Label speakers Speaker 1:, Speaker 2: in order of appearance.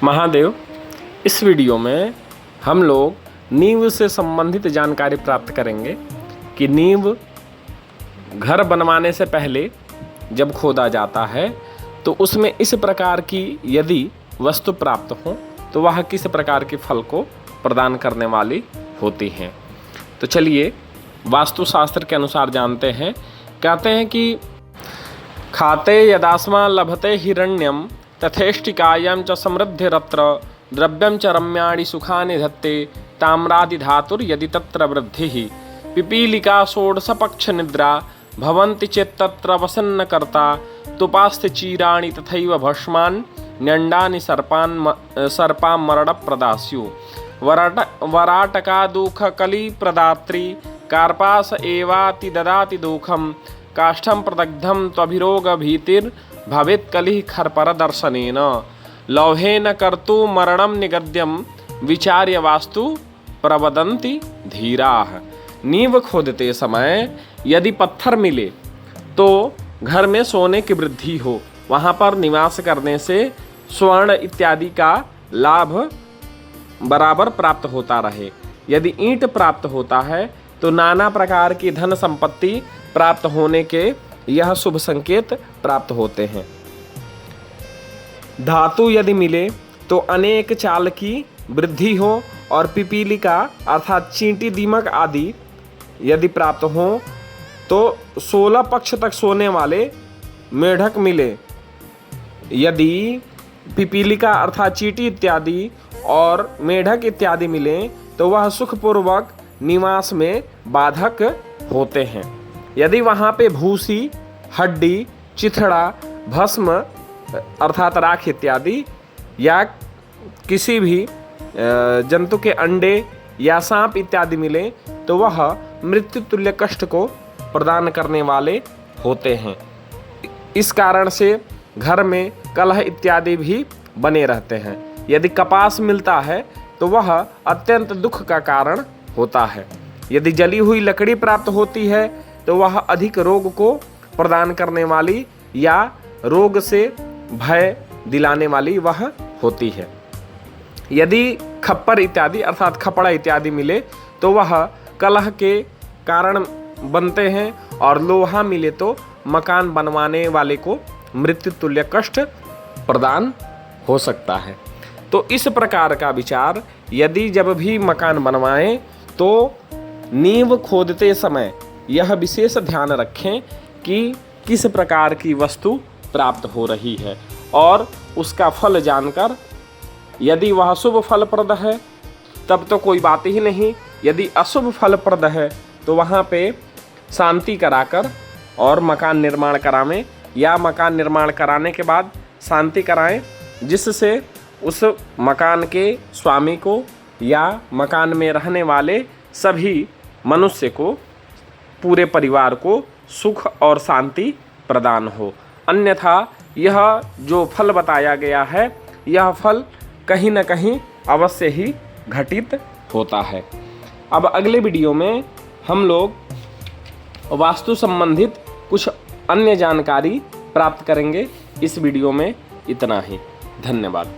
Speaker 1: महादेव, इस वीडियो में हम लोग नींव से संबंधित जानकारी प्राप्त करेंगे कि नींव घर बनवाने से पहले जब खोदा जाता है तो उसमें इस प्रकार की यदि वस्तु प्राप्त हो तो वह किस प्रकार के फल को प्रदान करने वाली होती हैं। तो चलिए वास्तुशास्त्र के अनुसार जानते हैं। कहते हैं कि खाते यदास्मा लभते हिरण्यम तथेष्टिकायं च समृद्धिरत्र द्रव्यं च रम्याणि सुखानि धत्ते ताम्रादि धातुर यदि तत्र वृद्धिः पिपीलिका षोडशपक्ष निद्रा भवन्ति चेत् तत्र वसन्न कर्ता तुपास्थ चीराणि तथैव भस्मान् न्यण्डानि सर्पां मरणप्रदास्यु वराटका दुःखकली प्रदात्री कार्पास एवाति ददाति दुःखं काष्ठं प्रदग्धं त्वभिरोग भीतिर्भवेत् कलिः खरपर दर्शनेन लौहेन कर्तु मरणं निगद्यं विचार्य वास्तु प्रवदन्ति धीराः। नींव खोदते समय यदि पत्थर मिले तो घर में सोने की वृद्धि हो, वहाँ पर निवास करने से स्वर्ण इत्यादि का लाभ बराबर प्राप्त होता रहे। यदि ईंट प्राप्त होता है तो नाना प्रकार की धन संपत्ति प्राप्त होने के यह शुभ संकेत प्राप्त होते हैं। धातु यदि मिले तो अनेक चाल की वृद्धि हो और पिपीलिका अर्थात चींटी दीमक आदि यदि प्राप्त हो तो 16 पक्ष तक सोने वाले मेढक मिले। यदि पिपीलिका अर्थात चींटी इत्यादि और मेढक इत्यादि मिले तो वह सुखपूर्वक निवास में बाधक होते हैं। यदि वहाँ पे भूसी, हड्डी, चिथड़ा, भस्म अर्थात राख इत्यादि या किसी भी जंतु के अंडे या सांप इत्यादि मिले तो वह मृत्यु तुल्य कष्ट को प्रदान करने वाले होते हैं। इस कारण से घर में कलह इत्यादि भी बने रहते हैं। यदि कपास मिलता है तो वह अत्यंत दुख का कारण होता है। यदि जली हुई लकड़ी प्राप्त होती है तो वह अधिक रोग को प्रदान करने वाली या रोग से भय दिलाने वाली वह होती है। यदि खप्पर इत्यादि अर्थात खपड़ा इत्यादि मिले तो वह कलह के कारण बनते हैं और लोहा मिले तो मकान बनवाने वाले को मृत्यु तुल्य कष्ट प्रदान हो सकता है। तो इस प्रकार का विचार यदि जब भी मकान बनवाएं तो नींव खोदते समय यह विशेष ध्यान रखें कि किस प्रकार की वस्तु प्राप्त हो रही है और उसका फल जानकर यदि वह शुभ फलप्रद है तब तो कोई बात ही नहीं। यदि अशुभ फलप्रद है तो वहाँ पे शांति कराकर और मकान निर्माण करावें या मकान निर्माण कराने के बाद शांति कराएं, जिससे उस मकान के स्वामी को या मकान में रहने वाले सभी मनुष्य को, पूरे परिवार को सुख और शांति प्रदान हो। अन्यथा यह जो फल बताया गया है यह फल कहीं न कहीं अवश्य ही घटित होता है। अब अगले वीडियो में हम लोग वास्तु संबंधित कुछ अन्य जानकारी प्राप्त करेंगे। इस वीडियो में इतना ही। धन्यवाद।